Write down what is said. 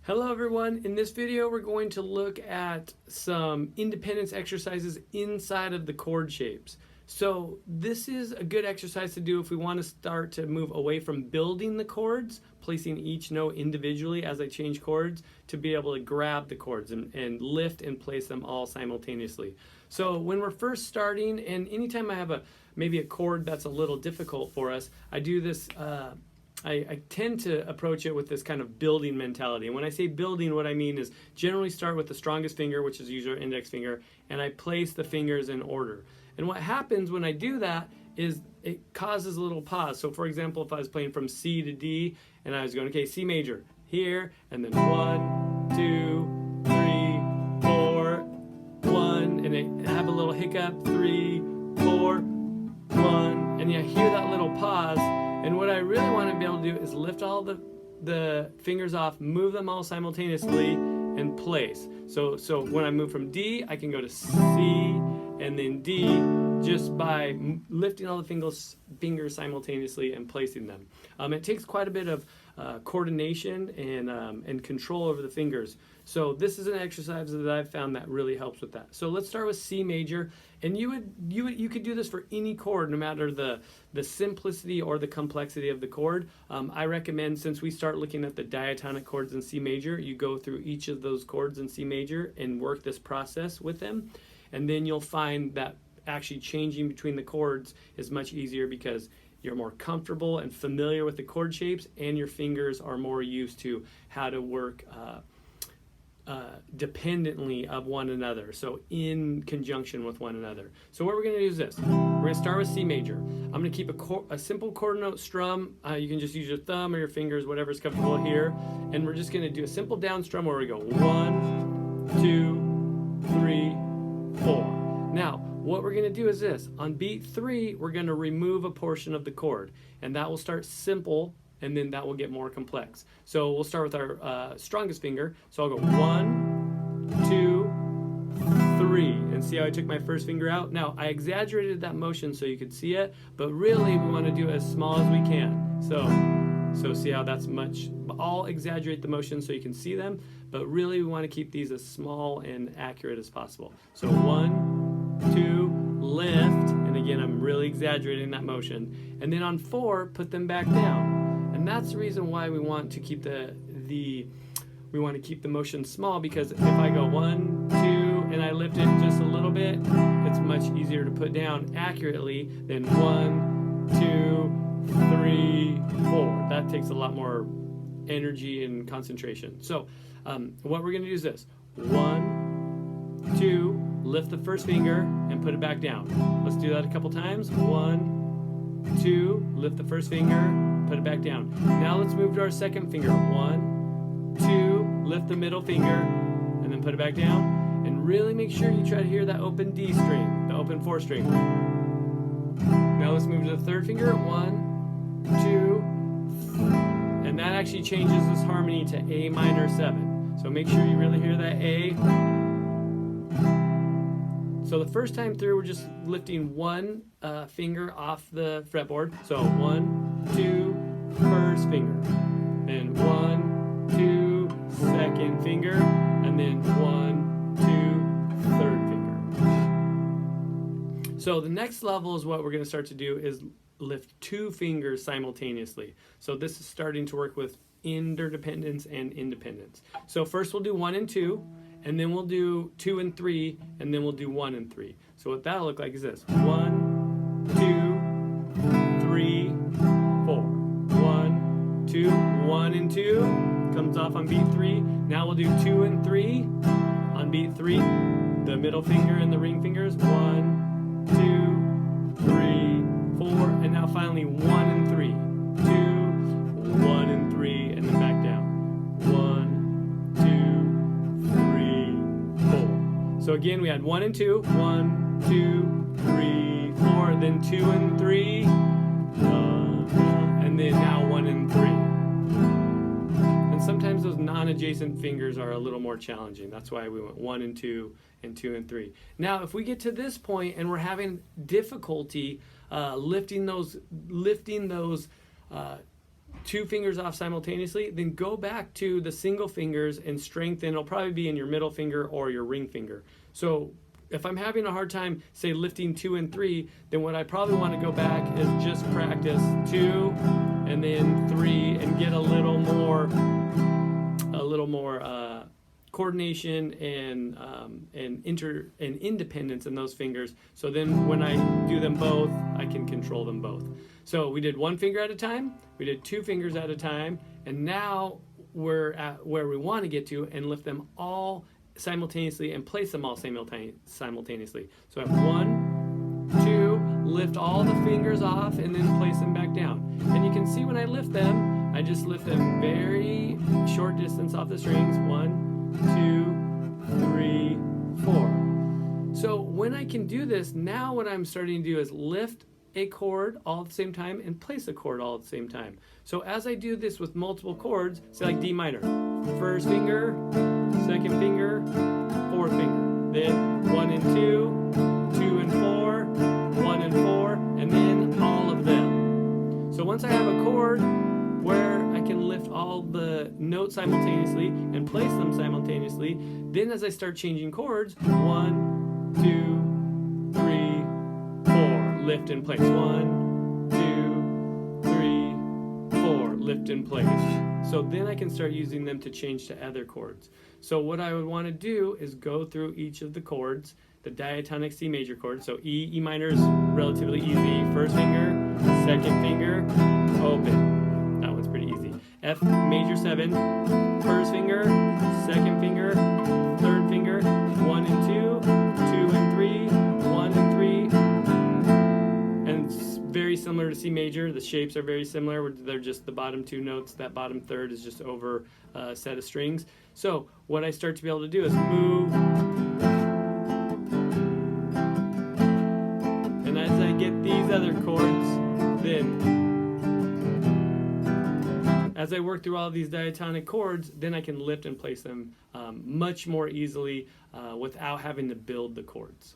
Hello everyone, in this video we're going to look at some independence exercises inside of the chord shapes. So this is a good exercise to do if we want to start to move away from building the chords, placing each note individually as I change chords, to be able to grab the chords and lift and place them all simultaneously. So when we're first starting, and anytime I have maybe a chord that's a little difficult for us, I do this I tend to approach it with this kind of building mentality. And when I say building, what I mean is generally start with the strongest finger, which is usually our index finger, and I place the fingers in order. And what happens when I do that is it causes a little pause. So for example, if I was playing from C to D, and I was going, okay, C major, here, and then 1, 2, 3, 4, 1, and I have a little hiccup, 3, 4, 1, and you hear that little pause. And what I really want to be able to do is lift all the fingers off, move them all simultaneously, and place. So when I move from D, I can go to C and then D just by lifting all the fingers simultaneously and placing them. It takes quite a bit of coordination and control over the fingers. So this is an exercise that I've found that really helps with that. So let's start with C major, and you could do this for any chord, no matter the simplicity or the complexity of the chord. I recommend, since we start looking at the diatonic chords in C major, you go through each of those chords in C major and work this process with them, and then you'll find that actually changing between the chords is much easier because you're more comfortable and familiar with the chord shapes, and your fingers are more used to how to work dependently of one another, so in conjunction with one another. So what we're going to do is this. We're going to start with C major. I'm going to keep a simple quarter note strum. You can just use your thumb or your fingers, whatever's comfortable here, and we're just going to do a simple down strum where we go 1, 2, 3, 4. Now what we're going to do is this. On beat 3, we're going to remove a portion of the chord, and that will start simple, and then that will get more complex. So we'll start with our strongest finger. So I'll go 1, 2, 3, and see how I took my first finger out? Now I exaggerated that motion so you could see it, but really we want to do it as small as we can. So see how that's much, I'll exaggerate the motion so you can see them, but really we want to keep these as small and accurate as possible. So 1, 2, lift, and again I'm really exaggerating that motion, and then on 4 put them back down. And that's the reason why we want to keep the motion small, because if I go 1, 2 and I lift it just a little bit, it's much easier to put down accurately than 1, 2, 3, 4. That takes a lot more energy and concentration. So what we're going to do is this: 1, 2, lift the first finger and put it back down. Let's do that a couple times. 1, 2, lift the first finger, put it back down. Now let's move to our second finger. 1, 2, lift the middle finger, and then put it back down. And really make sure you try to hear that open D string, the open 4 string. Now let's move to the third finger. 1, 2, and that actually changes this harmony to A minor 7. So make sure you really hear that A. So the first time through, we're just lifting one finger off the fretboard. So 1, 2, first finger, then 1, 2, second finger, and then 1, 2, third finger. So the next level is what we're going to start to do is lift 2 fingers simultaneously. So this is starting to work with interdependence and independence. So first we'll do 1 and 2. And then we'll do 2 and 3, and then we'll do 1 and 3. So what that'll look like is this: 1, 2, 3, 4. 1, 2, 1 and 2 comes off on beat 3. Now we'll do 2 and 3 on beat 3. The middle finger and the ring fingers. 1, 2, 3, 4, and now finally 1 and 3. 2, 1 and 3, and then back down. 1. So again, we had 1 and 2, 1, 2, 3, 4, then 2 and 3, and then now 1 and 3. And sometimes those non-adjacent fingers are a little more challenging. That's why we went 1 and 2 and 2 and 3. Now, if we get to this point and we're having difficulty lifting those 2 fingers off simultaneously, then go back to the single fingers and strengthen. It'll probably be in your middle finger or your ring finger. So if I'm having a hard time, say, lifting 2 and 3, then what I probably want to go back is just practice 2 and then 3 and get a little more coordination and independence in those fingers. So then when I do them both, I can control them both. So we did 1 finger at a time, we did 2 fingers at a time, and now we're at where we want to get to and lift them all simultaneously and place them all simultaneously. So I have 1, 2, lift all the fingers off and then place them back down. And you can see when I lift them, I just lift them very short distance off the strings. 1, 2, 3, 4. So when I can do this, now what I'm starting to do is lift a chord all at the same time and place a chord all at the same time. So as I do this with multiple chords, say like D minor, first finger, second finger, fourth finger, then 1 and 2, 2 and 4, 1 and 4, and then all of them. So once I have a chord where I can lift all the notes simultaneously and place them simultaneously, then as I start changing chords, 1, 2, 3, 4, lift and place. 1, 2, 3, 4, lift and place. So then I can start using them to change to other chords. So what I would want to do is go through each of the chords, the diatonic C major chord. So E minor is relatively easy. First finger, second finger, open. That one's pretty easy. F major 7, first finger, second finger, third finger, 1 and 2, 2 and 3, 1 and 3. And it's very similar to C major. The shapes are very similar. They're just the bottom 2 notes. That bottom third is just over a set of strings. So what I start to be able to do is move. And as I get these other chords, then as I work through all of these diatonic chords, then I can lift and place them much more easily without having to build the chords.